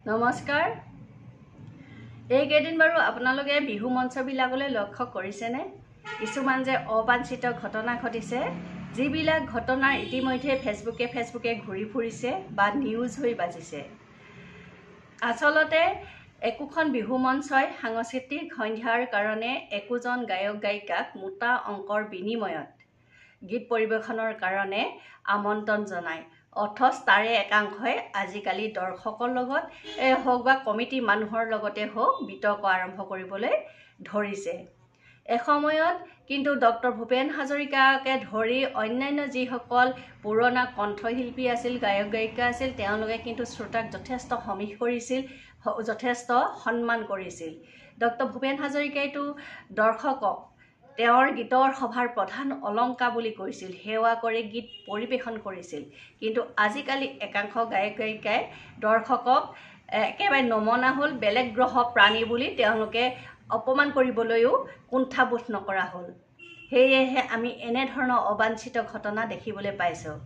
নমস্কাৰ। এইকেইদিন বাৰু আপোনালোকে বিহু মঞ্চবিলাকলৈ লক্ষ্য কৰিছেনে? কিছুমান যে অবাঞ্ছিত ঘটনা ঘটিছে, যিবিলাক ঘটনাৰ ইতিমধ্যে ফেচবুকে ঘূৰি ফুৰিছে বা নিউজ হৈ বাজিছে। আচলতে একোখন বিহু মঞ্চই সাংস্কৃতিক সন্ধ্যাৰ কাৰণে একোজন গায়ক গায়িকাক মোটা অংকৰ বিনিময়ত গীত পৰিৱেশনৰ কাৰণে আমন্ত্ৰণ জনায়। অথচ তাৰে একাংশই আজিকালি দৰ্শকৰ লগত হওক বা কমিটি মানুহৰ লগতে হওক বিতৰ্ক আৰম্ভ কৰিবলৈ ধৰিছে। এসময়ত কিন্তু ডক্টৰ ভূপেন হাজৰিকাকে ধৰি অন্যান্য যিসকল পুৰণা কণ্ঠশিল্পী আছিল, গায়ক গায়িকা আছিল, তেওঁলোকে কিন্তু শ্ৰোতাক যথেষ্ট সমীহ কৰিছিল, যথেষ্ট সন্মান কৰিছিল। ডক্টৰ ভূপেন হাজৰিকাইতো দৰ্শকক তেওঁৰ গীতৰ সভাৰ প্ৰধান অলংকাৰ বুলি কৈছিল, সেৱা কৰি গীত পৰিৱেশন কৰিছিল। কিন্তু আজিকালি একাংশ গায়ক গায়িকাই দৰ্শকক একেবাৰে নমনা হ'ল, বেলেগ গ্ৰহ প্ৰাণী বুলি তেওঁলোকে অপমান কৰিবলৈও কুণ্ঠাবোধ নকৰা হ'ল। সেয়েহে আমি এনেধৰণৰ অবাঞ্ছিত ঘটনা দেখিবলৈ পাইছোঁ।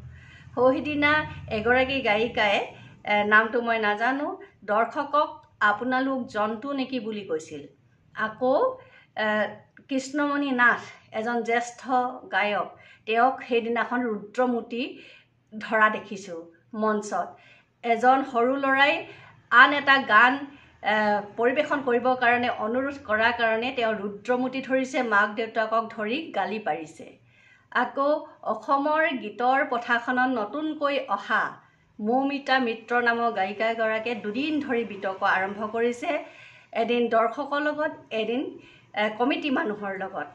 সেইদিনা এগৰাকী গায়িকাই, নামটো মই নাজানো, দৰ্শকক আপোনালোক জন্তু নেকি বুলি কৈছিল। আকৌ কৃষ্ণমণি নাথ, এজন জ্যেষ্ঠ গায়ক, তেওঁক সেইদিনাখন ৰুদ্ৰমূৰ্তি ধৰা দেখিছোঁ মঞ্চত। এজন সৰু ল'ৰাই আন এটা গান পৰিৱেশন কৰিবৰ কাৰণে অনুৰোধ কৰাৰ কাৰণে তেওঁ ৰুদ্ৰমূৰ্তি ধৰিছে, মাক দেউতাকক ধৰি গালি পাৰিছে। আকৌ অসমৰ গীতৰ পথাৰখনত নতুনকৈ অহা মৌমিতা মিত্ৰ নামৰ গায়িকাগৰাকীয়ে দুদিন ধৰি বিতৰ্ক আৰম্ভ কৰিছে, এদিন দৰ্শকৰ লগত, এদিন কমিটি মানুহৰ লগত।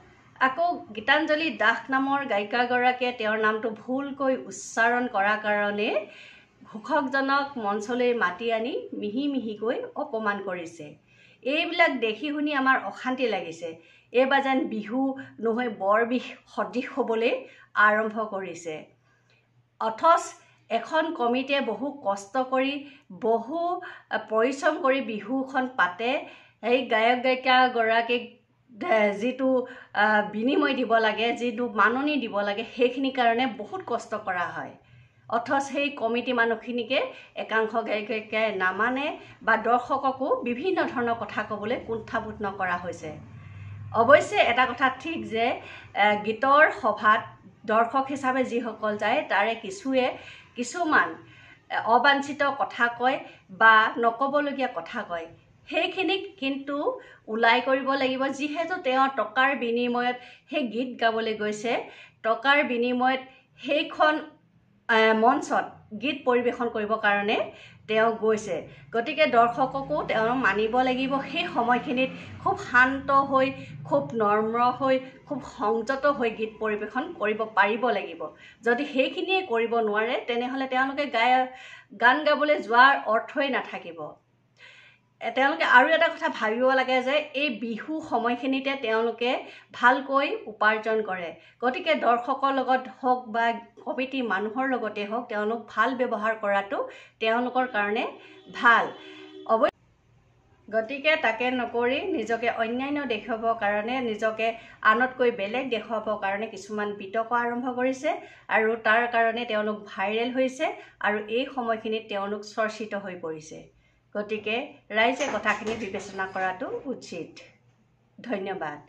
আকৌ গীতাঞ্জলি দাস নামৰ গায়িকাগৰাকীয়ে তেওঁৰ নামটো ভুলকৈ উচ্চাৰণ কৰাৰ কাৰণে ঘোষকজনক মঞ্চলৈ মাতি আনি মিহি মিহিকৈ অপমান কৰিছে। এইবিলাক দেখি শুনি আমাৰ অশান্তি লাগিছে। এইবাৰ যেন বিহু নহয় বৰ বিহ সদৃশ হ'বলৈ আৰম্ভ কৰিছে। অথচ এখন কমিটিয়ে বহু কষ্ট কৰি, বহু পৰিশ্ৰম কৰি বিহুখন পাতে। সেই গায়ক গায়িকাগৰাকীক যিটো বিনিময় দিব লাগে, যিটো মাননি দিব লাগে, সেইখিনিৰ কাৰণে বহুত কষ্ট কৰা হয়। অথচ সেই কমিটি মানুহখিনিকে একাংশ গায়ক গায়িকাই নামানে বা দৰ্শককো বিভিন্ন ধৰণৰ কথা ক'বলৈ কুণ্ঠাবোধ নকৰা হৈছে। অৱশ্যে এটা কথা ঠিক যে গীতৰ সভাত দৰ্শক হিচাপে যিসকল যায়, তাৰে কিছুমান অবাঞ্ছিত কথা কয় বা নক'বলগীয়া কথা কয়। সেইখিনিক কিন্তু ওলাই কৰিব লাগিব। যিহেতু তেওঁ টকাৰ বিনিময়ত সেই গীত গাবলৈ গৈছে, টকাৰ বিনিময়ত সেইখন মঞ্চত গীত পৰিৱেশন কৰিবৰ কাৰণে তেওঁ গৈছে। গতিকে দৰ্শককো তেওঁ মানিব লাগিব। সেই সময়খিনিত খুব শান্ত হৈ, খুব নম্ৰ হৈ, খুব সংযত হৈ গীত পৰিৱেশন কৰিব পাৰিব লাগিব। যদি সেইখিনিয়ে কৰিব নোৱাৰে, তেনেহ'লে তেওঁলোকে গান গাবলৈ যোৱাৰ অৰ্থই নাথাকিব। তেওঁলোকে আৰু এটা কথা ভাবিব লাগে যে এই বিহু সময়খিনিতে তেওঁলোকে ভালকৈ উপাৰ্জন কৰে। গতিকে দৰ্শকৰ লগত হওক বা কমিটি মানুহৰ লগতে হওক, তেওঁলোক ভাল ব্যৱহাৰ কৰাটো তেওঁলোকৰ কাৰণে ভাল। গতিকে তাকে নকৰি নিজকে অন্যান্য দেখুৱাবৰ কাৰণে, নিজকে আনতকৈ বেলেগ দেখুৱাবৰ কাৰণে কিছুমান বিতৰ্ক আৰম্ভ কৰিছে আৰু তাৰ কাৰণে তেওঁলোক ভাইৰেল হৈছে আৰু এই সময়খিনিত তেওঁলোক চৰ্চিত হৈ পৰিছে। গতিকে ৰাইজে কথাখিনি বিবেচনা কৰাটো উচিত। ধন্যবাদ।